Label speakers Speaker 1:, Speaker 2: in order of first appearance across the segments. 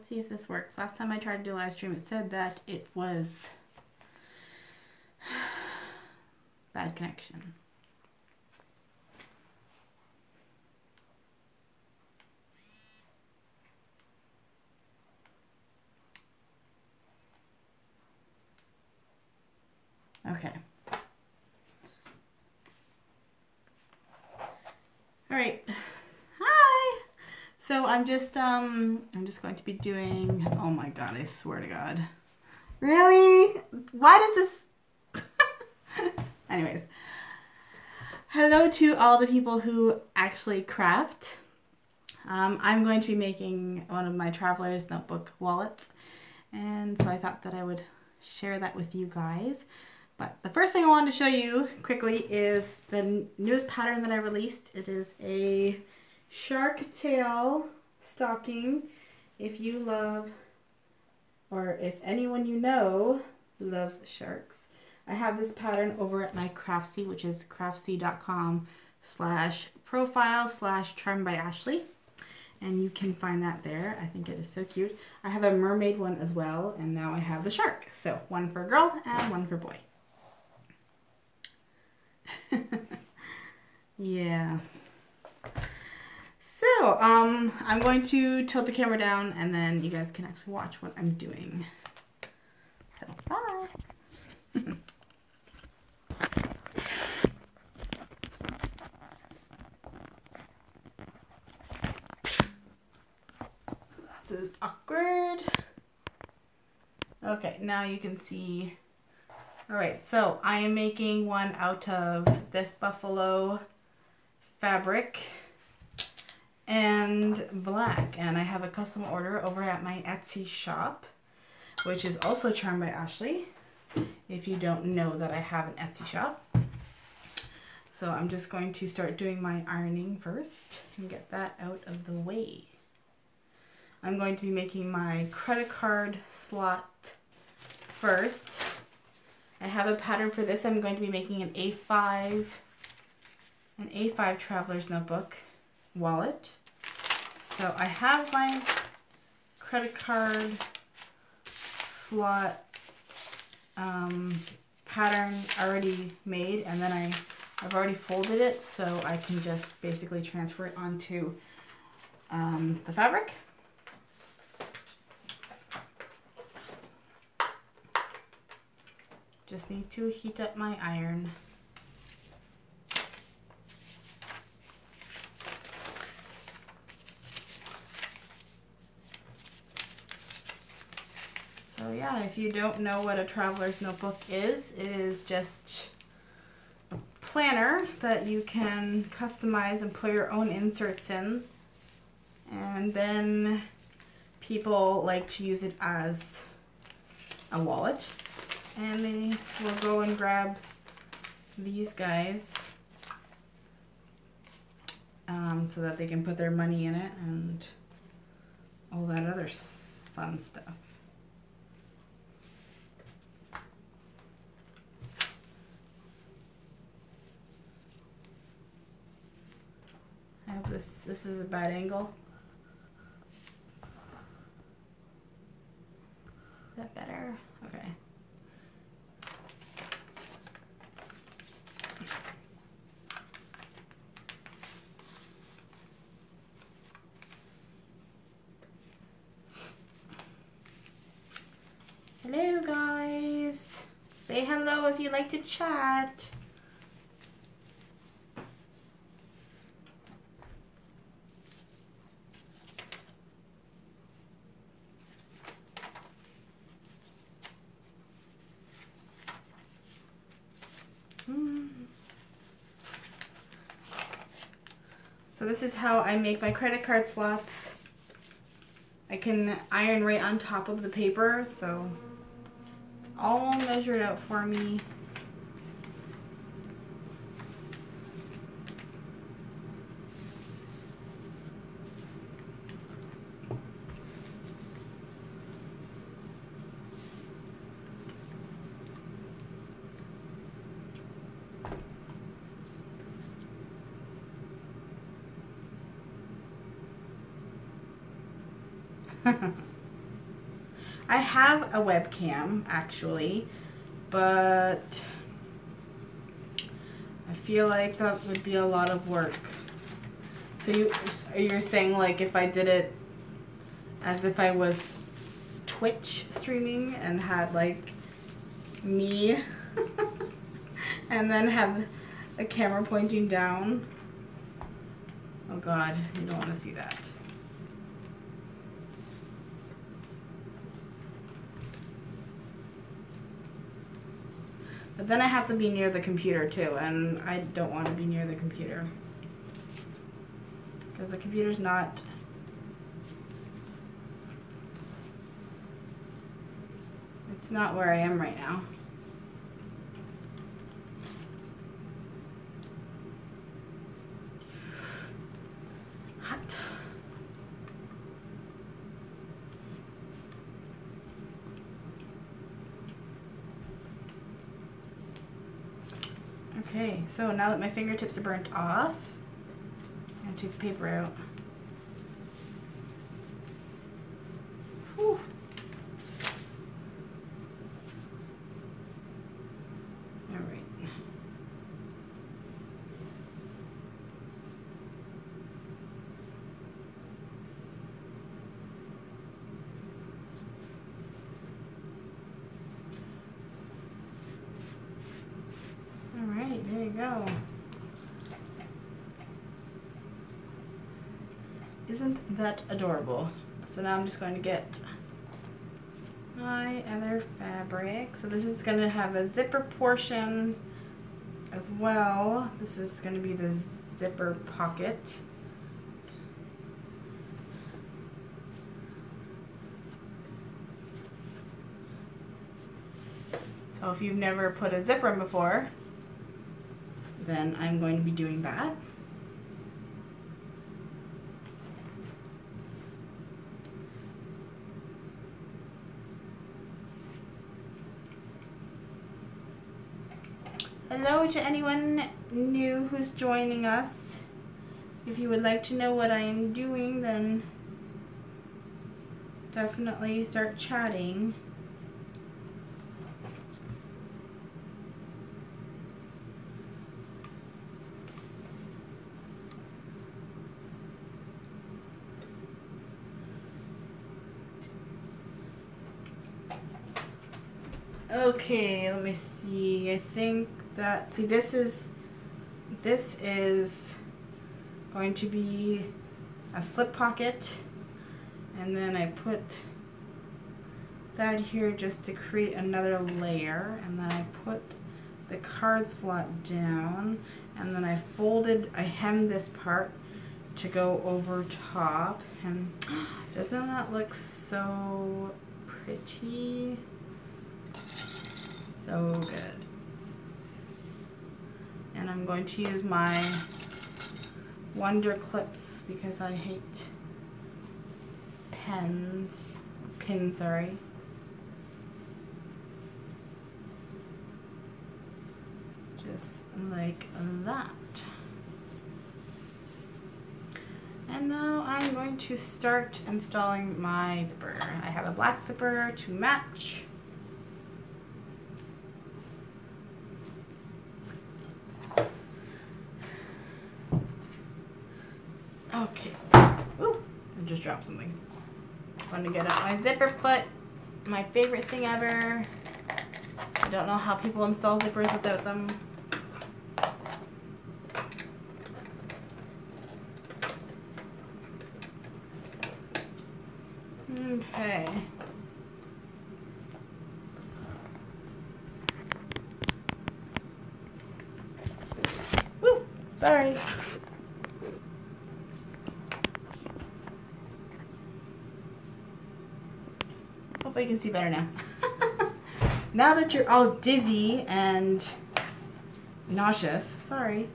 Speaker 1: see if this works. Last time I tried to do a live stream, it said that it was bad connection. Okay. All right. Hi. So I'm just going to be doing, oh my God, I swear to God. Really? Why does this? Anyways. Hello to all the people who actually craft. I'm going to be making one of my traveler's notebook wallets. And so I thought that I would share that with you guys. But the first thing I wanted to show you quickly is the newest pattern that I released. It is a shark tail stocking. If you love, or if anyone you know loves sharks, I have this pattern over at my Craftsy, which is craftsy.com/profile/charmed by Ashley. And you can find that there. I think it is so cute. I have a mermaid one as well, and now I have the shark. So one for girl and one for boy. Yeah. So, I'm going to tilt the camera down and then you guys can actually watch what I'm doing. So, bye. This is awkward. Okay, now you can see. All right, so I am making one out of this buffalo fabric and black, and I have a custom order over at my Etsy shop, which is also Charmed by Ashley, if you don't know that I have an Etsy shop. So I'm just going to start doing my ironing first and get that out of the way. I'm going to be making my credit card slot first. I have a pattern for this. I'm going to be making an A5 traveler's notebook wallet. So I have my credit card slot pattern already made, and then I've already folded it, so I can just basically transfer it onto the fabric. Just need to heat up my iron. So yeah, if you don't know what a traveler's notebook is, it is just a planner that you can customize and put your own inserts in. And then people like to use it as a wallet. And they will go and grab these guys so that they can put their money in it and all that other fun stuff. I hope this is a bad angle. Is that better? Okay. Hello guys, say hello if you like to chat. So this is how I make my credit card slots. I can iron right on top of the paper, so it's all measured out for me. I have a webcam actually, but I feel like that would be a lot of work. So you're saying like if I did it as if I was Twitch streaming and had like me and then have a camera pointing down. Oh God, you don't want to see that. But then I have to be near the computer too, and I don't want to be near the computer. Because the computer's not... It's not where I am right now. Hot. Okay, so now that my fingertips are burnt off, I'm going to take the paper out. Whew. All right. All right, there you go. Isn't that adorable? So now I'm just going to get my other fabric. So this is going to have a zipper portion as well. This is going to be the zipper pocket. So if you've never put a zipper in before, then I'm going to be doing that. Hello to anyone new who's joining us. If you would like to know what I am doing, then definitely start chatting. Okay, let me see. I think that, see, this is going to be a slip pocket, and then I put that here just to create another layer, and then I put the card slot down, and then I hemmed this part to go over top, and doesn't that look so pretty? So good. And I'm going to use my Wonder Clips because I hate pins, sorry. Just like that. And now I'm going to start installing my zipper. I have a black zipper to match. Okay. Ooh, I just dropped something. I'm gonna get out my zipper foot. My favorite thing ever. I don't know how people install zippers without them. Okay. Woo! Sorry. Hopefully you can see better now. Now that you're all dizzy and nauseous, sorry.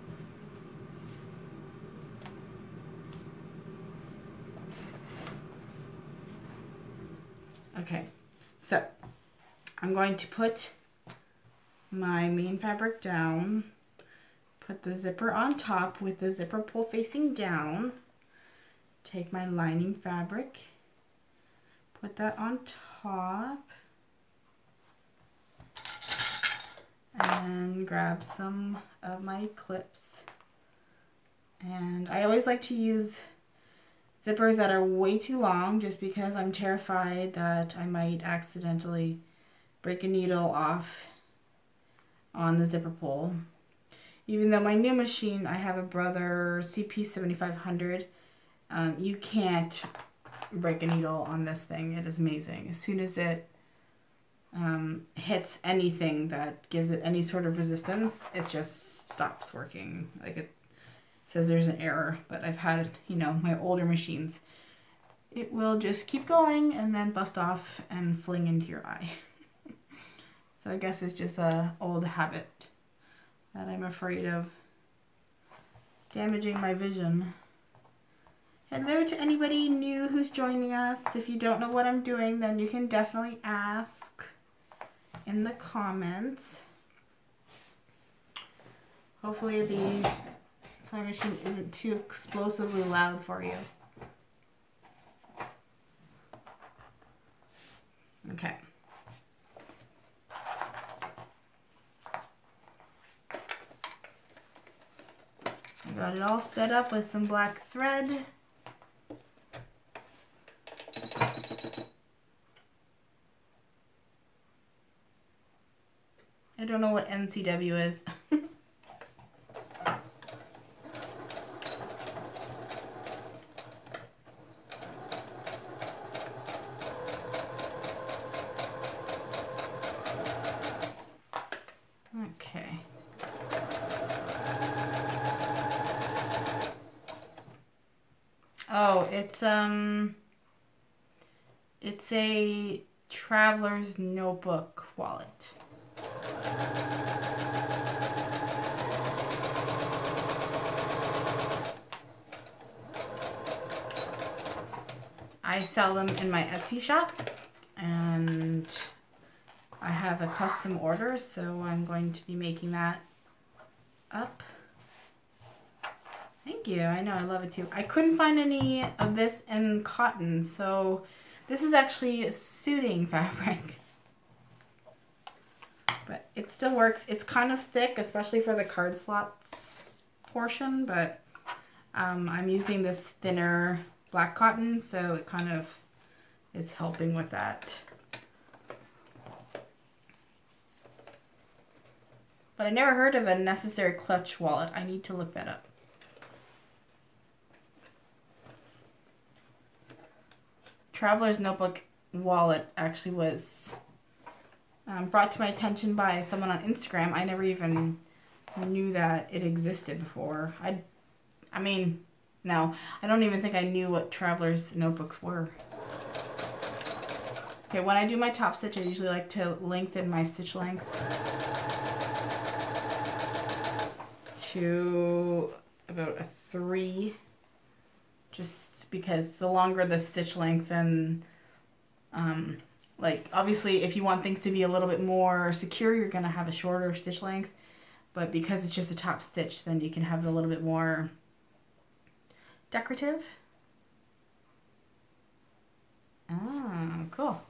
Speaker 1: Okay, so I'm going to put my main fabric down, put the zipper on top with the zipper pull facing down, take my lining fabric, put that on top. And grab some of my clips. And I always like to use zippers that are way too long just because I'm terrified that I might accidentally break a needle off on the zipper pull. Even though my new machine, I have a Brother CP7500, you can't break a needle on this thing. It is amazing. As soon as it hits anything that gives it any sort of resistance, it just stops working. Like it says there's an error, but I've had, you know, my older machines, it will just keep going and then bust off and fling into your eye. So I guess it's just a old habit that I'm afraid of damaging my vision. Hello to anybody new who's joining us. If you don't know what I'm doing, then you can definitely ask in the comments. Hopefully the sewing machine isn't too explosively loud for you. Okay. I got it all set up with some black thread. I don't know what NCW is. Okay. Oh, it's a traveler's notebook wallet. I sell them in my Etsy shop, and I have a custom order, so I'm going to be making that up. Thank you. I know, I love it too. I couldn't find any of this in cotton, so this is actually suiting fabric. But it still works. It's kind of thick, especially for the card slots portion, but I'm using this thinner black cotton, so it kind of is helping with that. But I never heard of a necessary clutch wallet. I need to look that up. Traveler's notebook wallet actually was brought to my attention by someone on Instagram. I never even knew that it existed before. I mean, no, I don't even think I knew what traveler's notebooks were. Okay, when I do my top stitch, I usually like to lengthen my stitch length to about a 3, just because the longer the stitch length, then like obviously if you want things to be a little bit more secure, you're gonna have a shorter stitch length, but because it's just a top stitch, then you can have it a little bit more decorative. Ah, cool.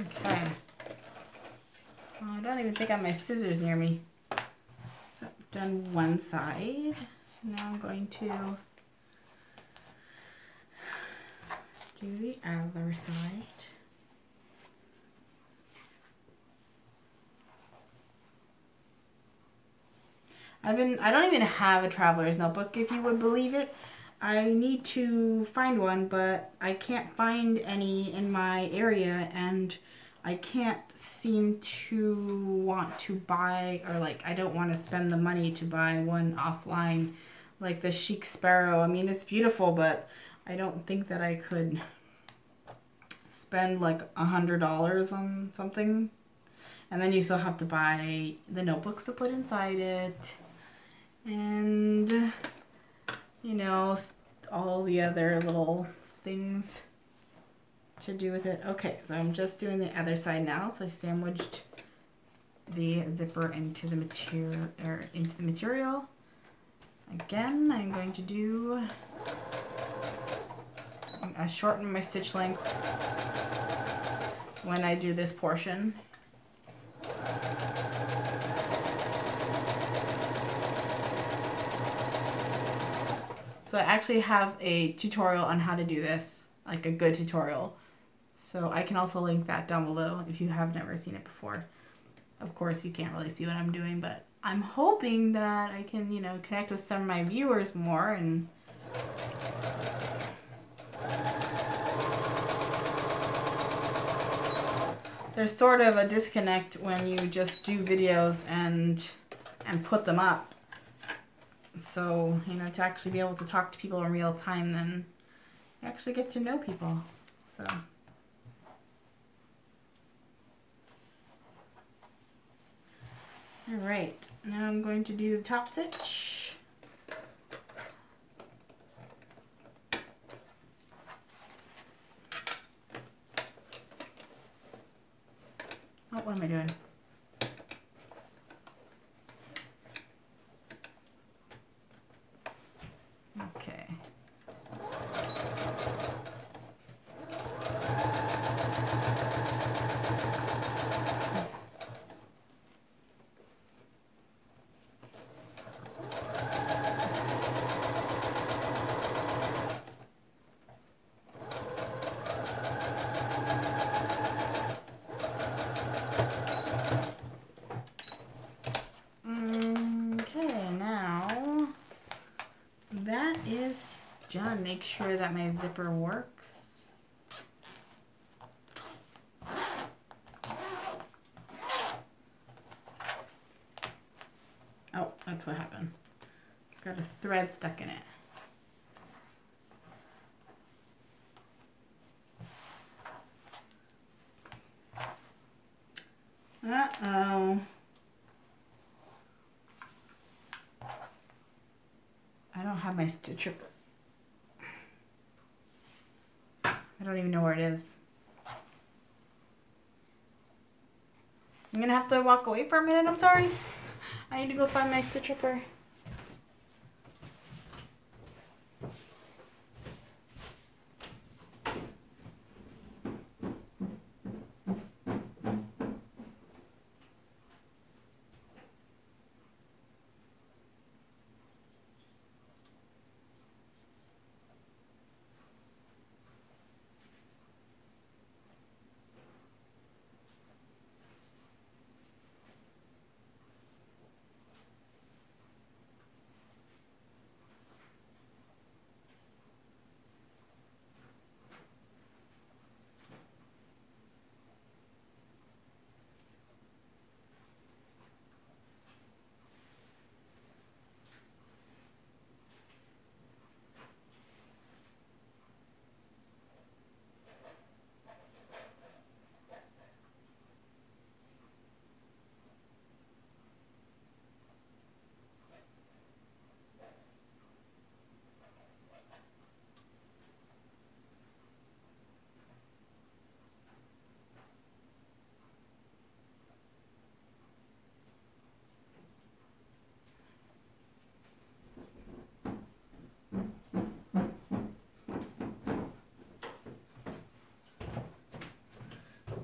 Speaker 1: Okay. Oh, I don't even think I have my scissors near me. So I've done one side. Now I'm going to do the other side. I don't even have a traveler's notebook, if you would believe it. I need to find one, but I can't find any in my area, and I can't seem to want to buy, or like I don't want to spend the money to buy one offline, like the Chic Sparrow. I mean, it's beautiful, but I don't think that I could spend like $100 on something. And then you still have to buy the notebooks to put inside it, and you know, all the other little things. to do with it. Okay, so I'm just doing the other side now. So I sandwiched the zipper into the material. Again, I'm going to do, I shorten my stitch length when I do this portion. So I actually have a tutorial on how to do this, like a good tutorial. So I can also link that down below if you have never seen it before. Of course, you can't really see what I'm doing, but I'm hoping that I can, you know, connect with some of my viewers more. And there's sort of a disconnect when you just do videos and put them up. So, you know, to actually be able to talk to people in real time, then you actually get to know people. So. All right, now I'm going to do the top stitch. Oh, what am I doing? Okay. That is done. Make sure that my zipper works. Oh, that's what happened. Got a thread stuck in it. Uh-oh. I don't have my stitch ripper. I don't even know where it is. I'm gonna have to walk away for a minute, I'm sorry. I need to go find my stitch ripper.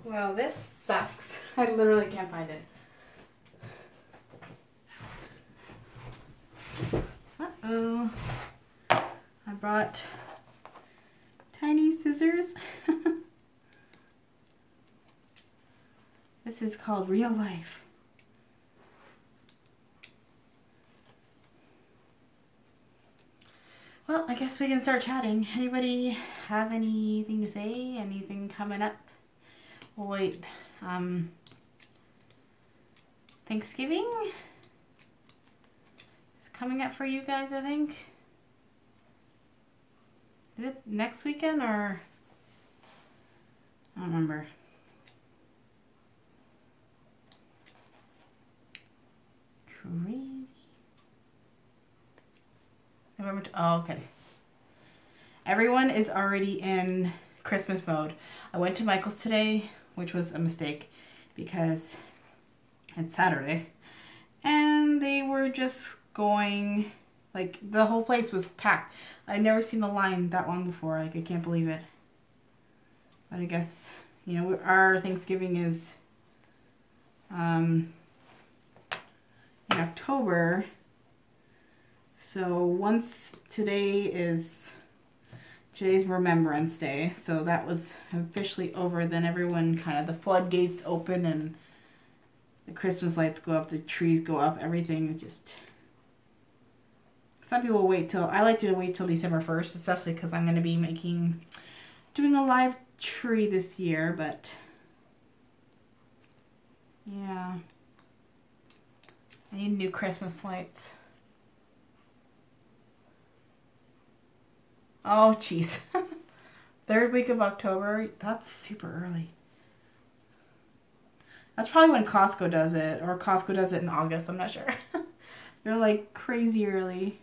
Speaker 1: Well, this sucks. I literally can't find it. Uh-oh. I brought tiny scissors. This is called real life. Well, I guess we can start chatting. Anybody have anything to say? Anything coming up? Oh, wait. Thanksgiving is coming up for you guys, I think. Is it next weekend or? I don't remember. Crazy. November. Oh, okay. Everyone is already in Christmas mode. I went to Michael's today, which was a mistake because it's Saturday. And they were just going, like, the whole place was packed. I'd never seen the line that long before. Like, I can't believe it. But I guess, you know, our Thanksgiving is in October. So once today's Remembrance Day. So that was officially over. Then everyone kind of, the floodgates open and the Christmas lights go up, the trees go up, everything just... Some people wait till... I like to wait till December 1st, especially because I'm going to be doing a live tree this year, but... Yeah. I need new Christmas lights. Oh, jeez. 3rd week of October? That's super early. That's probably when Costco does it, or Costco does it in August, I'm not sure. They're like crazy early.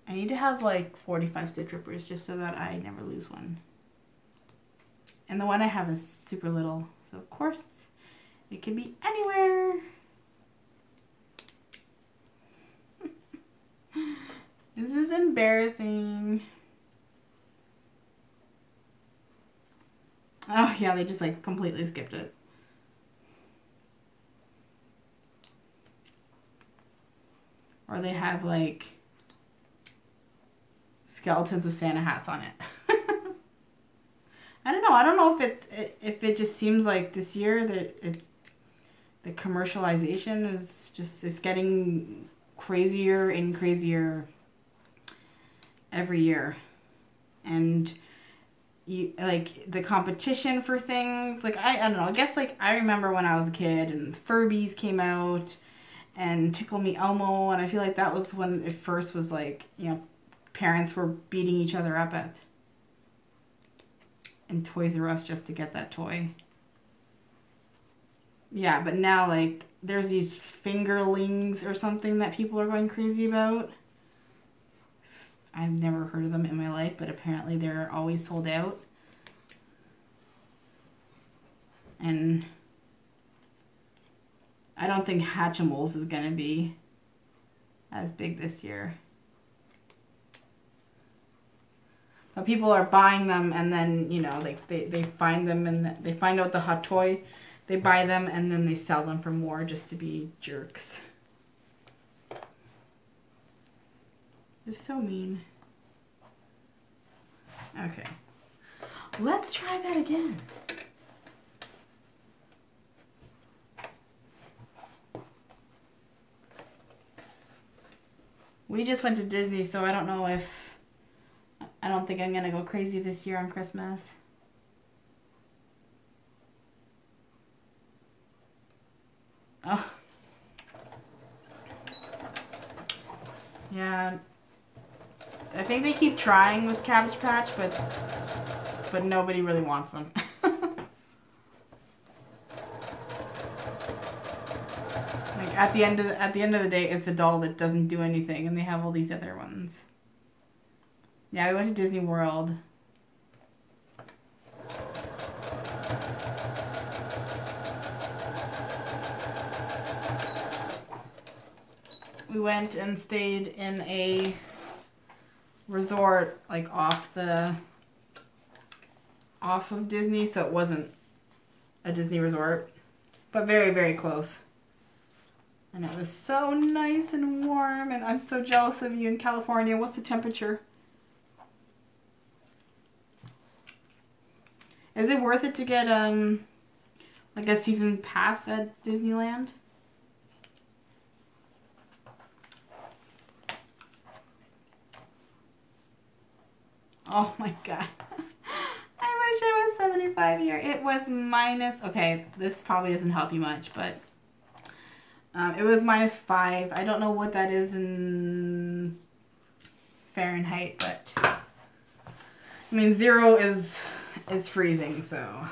Speaker 1: I need to have like 45 stitch rippers just so that I never lose one. And the one I have is super little, so of course it can be anywhere. This is embarrassing. Oh yeah, they just like completely skipped it. Or they have like skeletons with Santa hats on it. I don't know. I don't know if it just seems like this year that the commercialization is getting crazier and crazier every year. And you like the competition for things, like I don't know, I guess like I remember when I was a kid and Furbies came out and Tickle Me Elmo, and I feel like that was when it first was like, you know, parents were beating each other up in Toys R Us just to get that toy. Yeah, but now like there's these fingerlings or something that people are going crazy about. I've never heard of them in my life, but apparently they're always sold out. And I don't think Hatchimals is going to be as big this year. But people are buying them, and then, you know, like they find them and they find out the hot toy. They buy them and then they sell them for more just to be jerks. It's so mean. Okay. Let's try that again. We just went to Disney, so I don't know if... I don't think I'm going to go crazy this year on Christmas. Oh. Yeah. I think they keep trying with Cabbage Patch, but nobody really wants them. Like at the end of the day, it's the doll that doesn't do anything, and they have all these other ones. Yeah, we went to Disney World. We went and stayed in a resort, like off of Disney, so it wasn't a Disney resort, but very, very close. And it was so nice and warm, and I'm so jealous of you in California. What's the temperature? Is it worth it to get like a season pass at Disneyland? Oh my god. I wish it was 75 here. It was minus... Okay, this probably doesn't help you much, but... it was -5. I don't know what that is in Fahrenheit, but... I mean, 0 is freezing, so...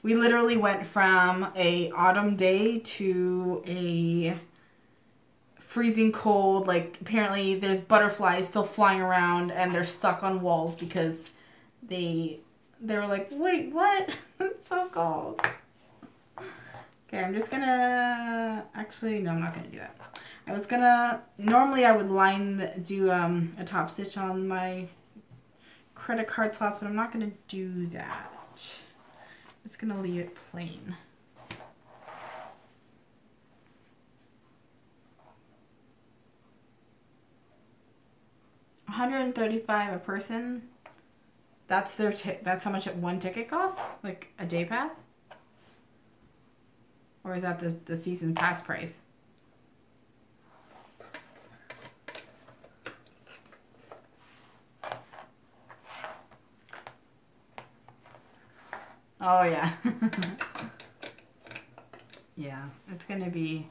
Speaker 1: We literally went from a autumn day to a freezing cold. Like, apparently there's butterflies still flying around and they're stuck on walls because they were like, wait, what? It's so cold. Okay, I'm just gonna, actually, no, I'm not gonna do that. I was gonna, normally I would do a top stitch on my credit card slots, but I'm not gonna do that. I'm just gonna leave it plain. $135 a person. That's that's how much one ticket costs? Like a day pass? Or is that the season pass price? Oh yeah. Yeah, it's gonna be...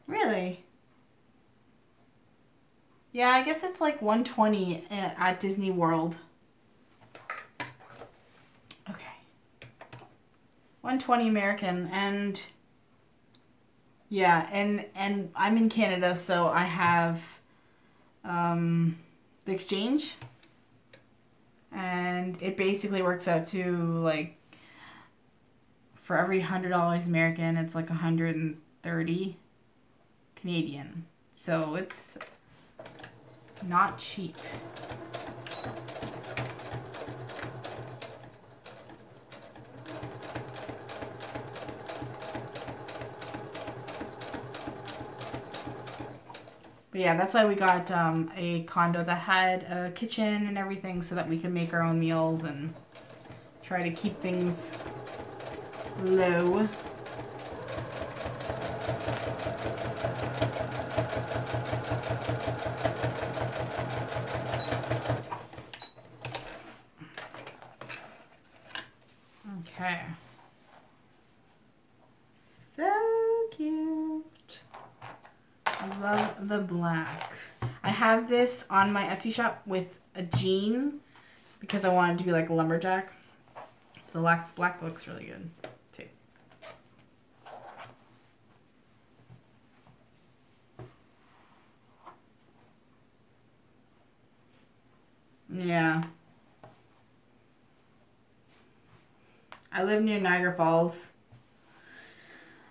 Speaker 1: Really? Yeah, I guess it's like $120 at Disney World. Okay. $120 American, and yeah, and I'm in Canada, so I have the exchange, and it basically works out to like for every $100 American, it's like 130 Canadian. So it's not cheap. But yeah, that's why we got a condo that had a kitchen and everything so that we could make our own meals and try to keep things low. Okay. So cute. I love the black. I have this on my Etsy shop with a jean because I wanted to be like a lumberjack. The black looks really good too. Yeah. I live near Niagara Falls.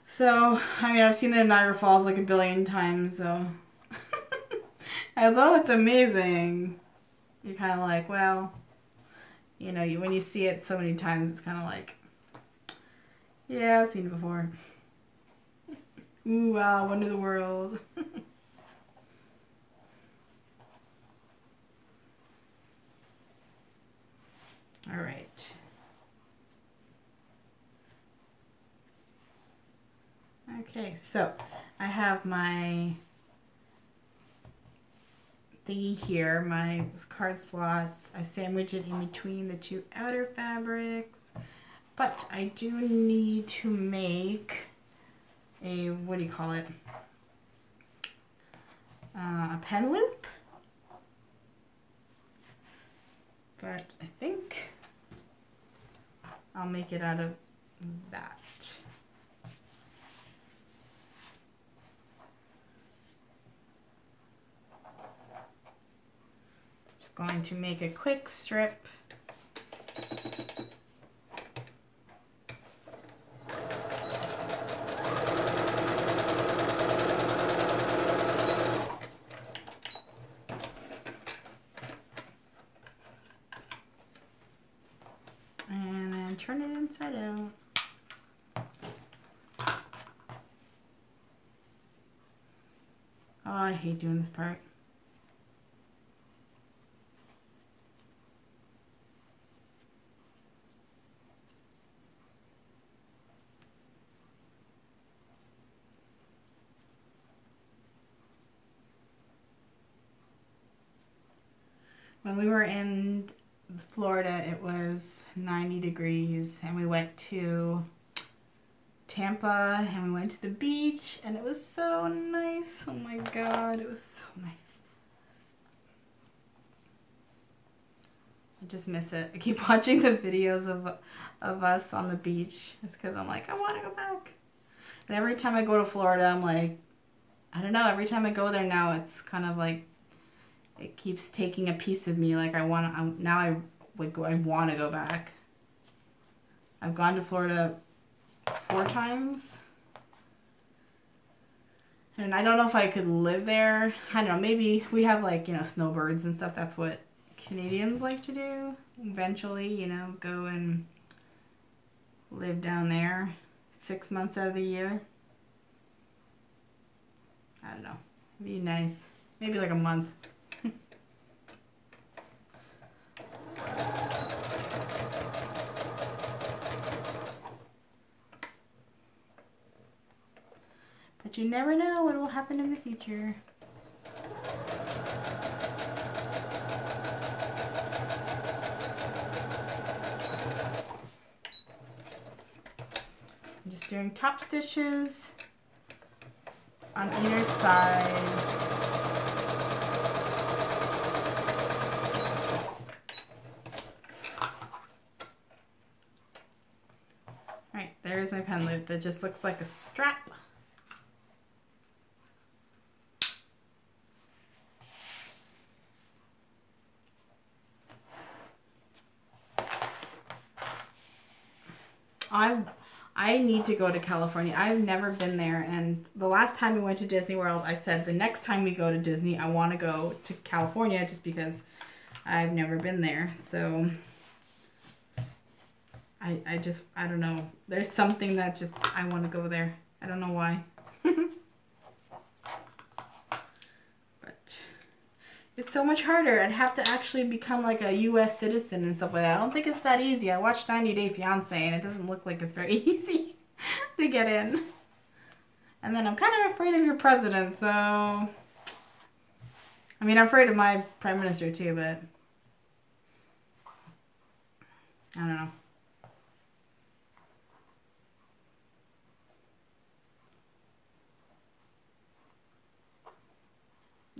Speaker 1: So, I mean, I've seen the Niagara Falls like a billion times, so. Although it's amazing, you're kind of like, well, you know, when you see it so many times, it's kind of like, yeah, I've seen it before. Ooh, wow, wonder of the world. All right. Okay, so I have my thingy here, my card slots. I sandwich it in between the two outer fabrics, but I do need to make a, what do you call it? A pen loop. But I think I'll make it out of that. Just going to make a quick strip. And then turn it inside out. Oh, I hate doing this part. When we were in Florida, it was 90 degrees, and we went to Tampa, and we went to the beach, and it was so nice. Oh my God, it was so nice. I just miss it. I keep watching the videos of us on the beach. It's because I'm like, I want to go back. Every time I go to Florida, I'm like, I don't know. Every time I go there now, it's kind of like it keeps taking a piece of me. Like I want to. Now I want to go back. I've gone to Florida 4 times. And I don't know if I could live there. I don't know. Maybe we have like, snowbirds and stuff. That's what Canadians like to do. Eventually, go and live down there 6 months out of the year. I don't know. It'd be nice. Maybe like a month. But you never know what will happen in the future. I'm just doing top stitches on either side. Alright, there's my pen loop. It just looks like a strap. I need to go to California. I've never been there, and the last time we went to Disney World, I said the next time we go to Disney, I want to go to California just because I've never been there. So I don't know. There's something that just, I want to go there. I don't know why. But it's so much harder. I'd have to actually become like a U.S. citizen and stuff like that. I don't think it's that easy. I watched 90 Day Fiancé and it doesn't look like it's very easy to get in. And then I'm kind of afraid of your president, so... I mean, I'm afraid of my prime minister too, but... I don't know.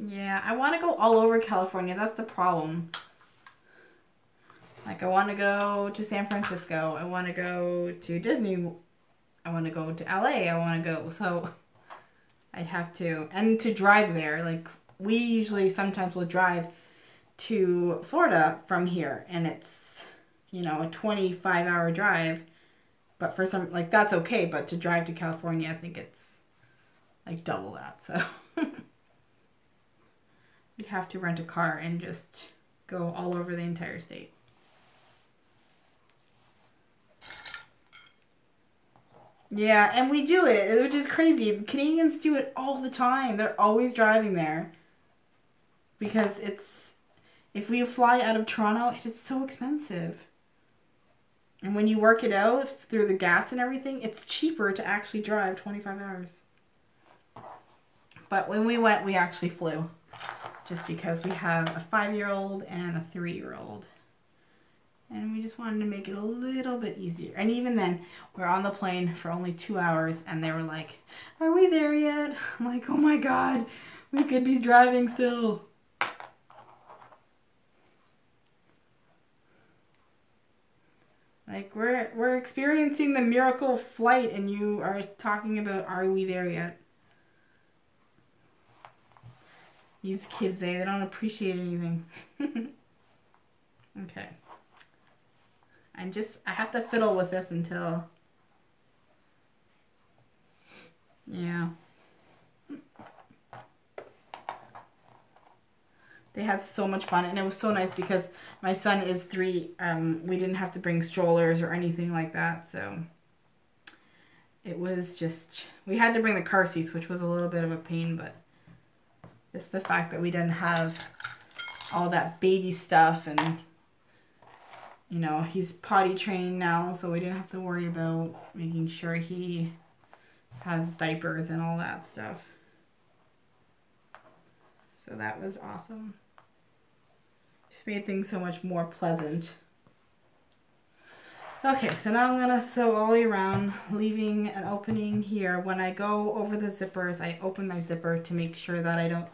Speaker 1: Yeah, I want to go all over California. That's the problem. Like, I want to go to San Francisco. I want to go to Disney. I want to go to LA. I want to go. So, I'd have to. And to drive there. Like, we usually sometimes will drive to Florida from here. And it's, a 25-hour drive. But for some, like, that's okay. But to drive to California, I think it's, like, double that. So... You'd have to rent a car and just go all over the entire state. Yeah, and we do it, which is crazy. Canadians do it all the time. They're always driving there. Because if we fly out of Toronto, it is so expensive. And when you work it out through the gas and everything, it's cheaper to actually drive 25 hours. But when we went, we actually flew. Just because we have a 5-year-old and a 3-year-old. And we just wanted to make it a little bit easier. And even then, we're on the plane for only 2 hours. And they were like, are we there yet? I'm like, oh my God, we could be driving still. Like, we're experiencing the miracle flight. And you are talking about, are we there yet? These kids, they don't appreciate anything. Okay. I have to fiddle with this until... Yeah. They had so much fun, and it was so nice because my son is 3. We didn't have to bring strollers or anything like that, so... It was just... We had to bring the car seats, which was a little bit of a pain, but... Just the fact that we didn't have all that baby stuff and, he's potty trained now, so we didn't have to worry about making sure he has diapers and all that stuff. So that was awesome. Just made things so much more pleasant. Okay, so now I'm going to sew all the way around, leaving an opening here. When I go over the zippers, I open my zipper to make sure that I don't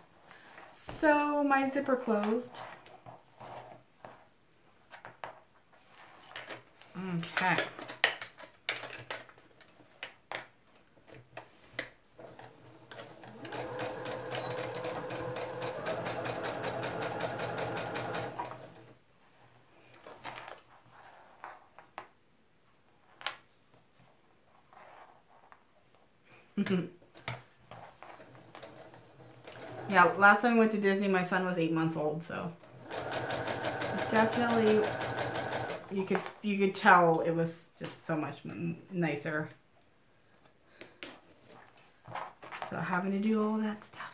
Speaker 1: sew my zipper closed. Okay. Yeah, last time we went to Disney, my son was 8 months old, so definitely you could tell it was just so much nicer. So having to do all that stuff.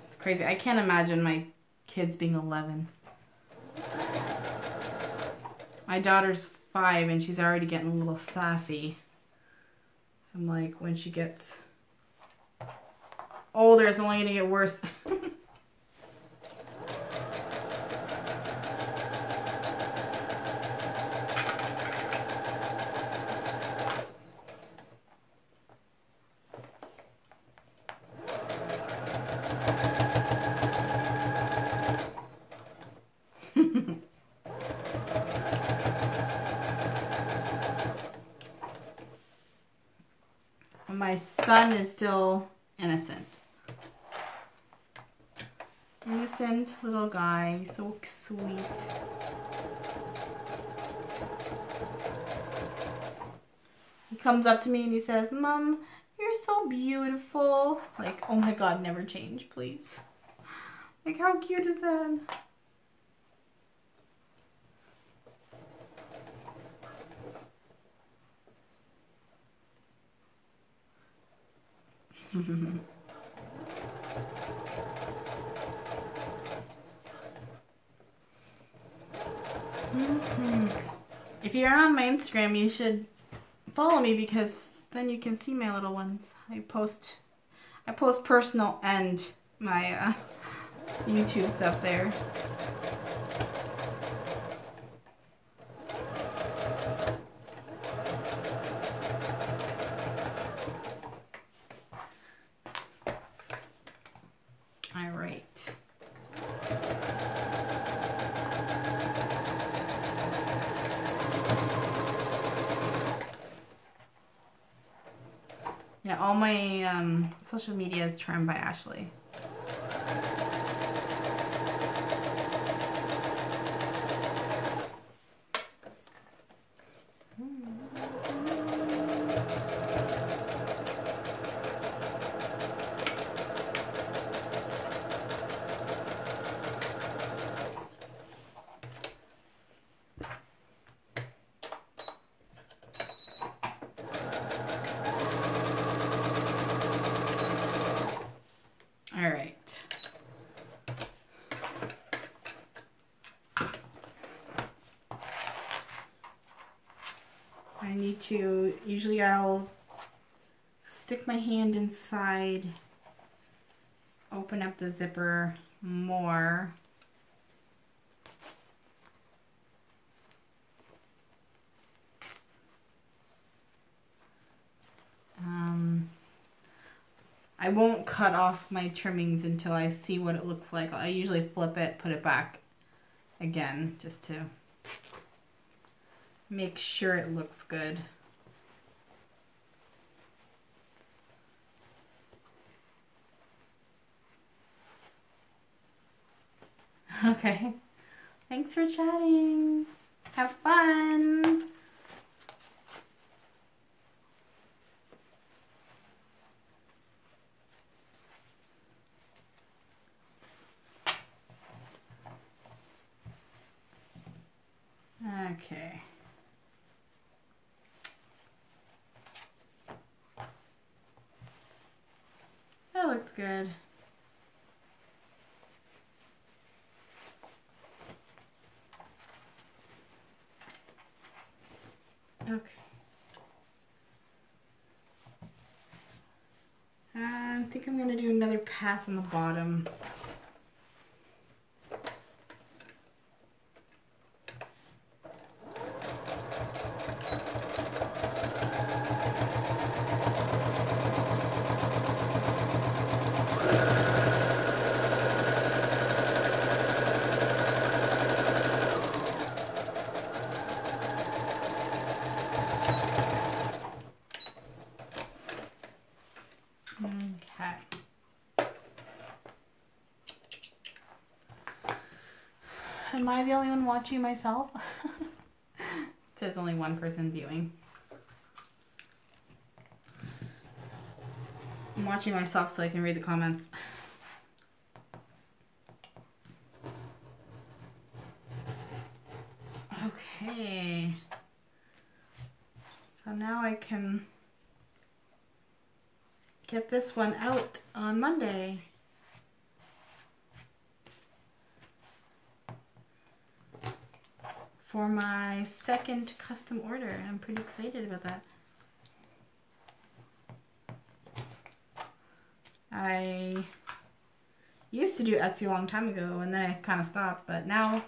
Speaker 1: It's crazy. I can't imagine my kids being 11. My daughter's 5 and she's already getting a little sassy. So I'm like, when she gets older, it's only going to get worse. My son is still innocent. Innocent little guy, so sweet. He comes up to me and he says, "Mom, you're so beautiful." Like, oh my God, never change, please. Like, how cute is that? If you're on my Instagram, you should follow me because then you can see my little ones. I post personal and my YouTube stuff there. All right. Yeah, all my social media is trimmed by Ashley. All right. I need to, usually I'll stick my hand inside, open up the zipper more. I won't cut off my trimmings until I see what it looks like. I usually flip it, put it back again, just to make sure it looks good. Okay. Thanks for chatting. Have fun. Okay. That looks good. Okay. I think I'm going to do another pass on the bottom. Okay. Am I the only one watching myself? It says only one person viewing. I'm watching myself so I can read the comments. Okay. So now I can get this one out on Monday. For my second custom order. I'm pretty excited about that. I used to do Etsy a long time ago and then I kind of stopped, but now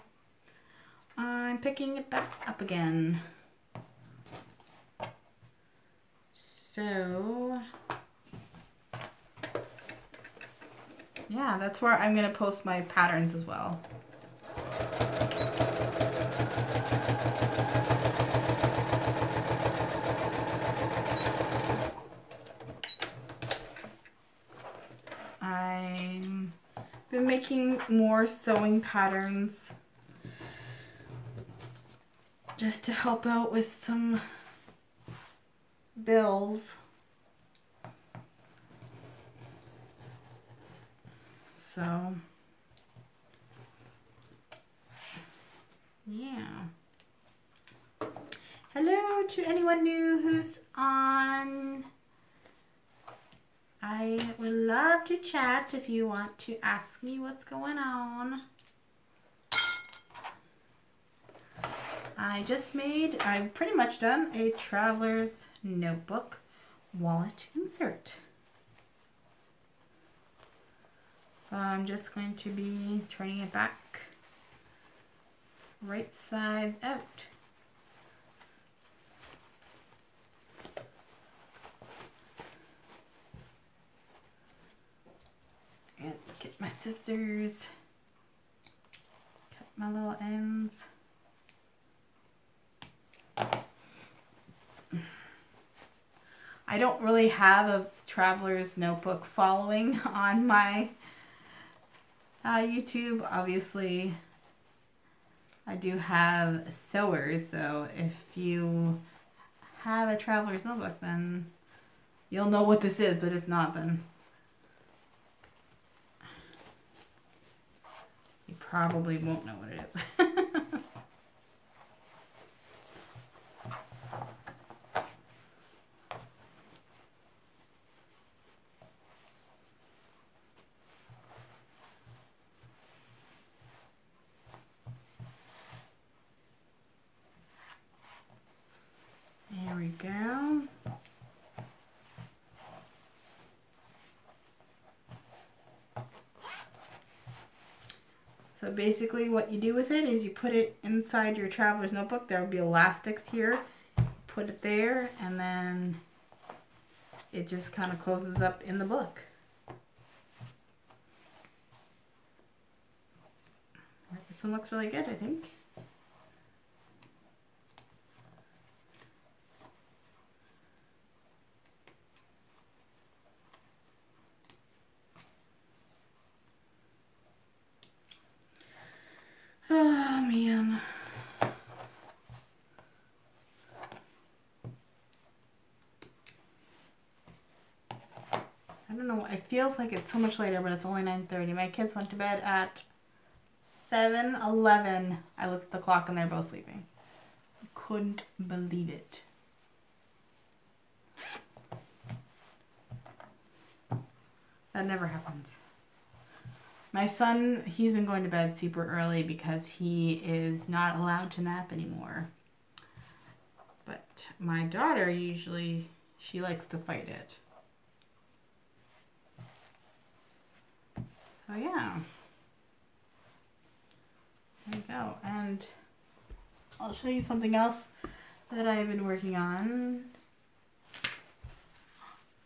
Speaker 1: I'm picking it back up again. So yeah, that's where I'm going to post my patterns as well. I've been making more sewing patterns just to help out with some bills. So yeah. Hello to anyone new who's on. I would love to chat if you want to ask me what's going on. I'm pretty much done a traveler's notebook wallet insert. So I'm just going to be turning it back right sides out. And get my scissors, cut my little ends. I don't really have a traveler's notebook following on my YouTube. Obviously, I do have sewers, so if you have a traveler's notebook, then you'll know what this is, but if not, then you probably won't know what it is. There we go. So basically what you do with it is you put it inside your traveler's notebook. There will be elastics here. Put it there and then it just kind of closes up in the book. This one looks really good, I think. Oh man. I don't know, it feels like it's so much later, but it's only 9:30. My kids went to bed at 7:11. I looked at the clock and they're both sleeping. I couldn't believe it. That never happens. My son, he's been going to bed super early because he is not allowed to nap anymore. But my daughter usually, she likes to fight it. So yeah. There you go. And I'll show you something else that I've been working on.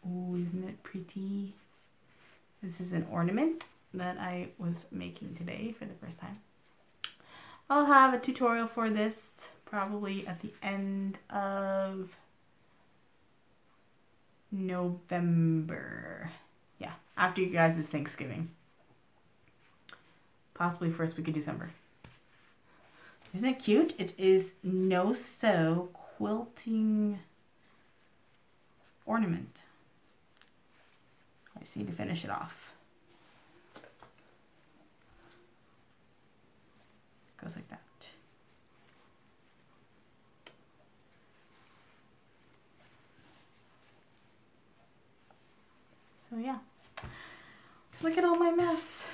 Speaker 1: Oh, isn't it pretty? This is an ornament that I was making today for the first time. I'll have a tutorial for this probably at the end of November. Yeah, after you guys' Thanksgiving. Possibly first week of December. Isn't it cute? It is no-sew quilting ornament. I just need to finish it off. Goes like that. So yeah, look at all my mess.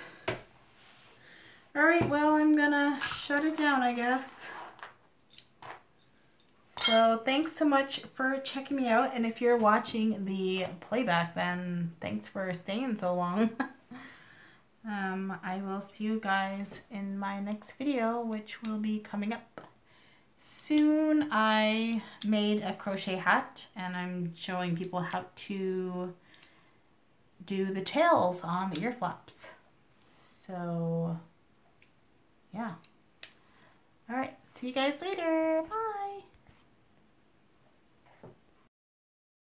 Speaker 1: All right, well, I'm gonna shut it down, I guess. So thanks so much for checking me out. And if you're watching the playback, then thanks for staying so long. I will see you guys in my next video, which will be coming up soon. I made a crochet hat and I'm showing people how to do the tails on the ear flaps. So yeah. All right. See you guys later. Bye.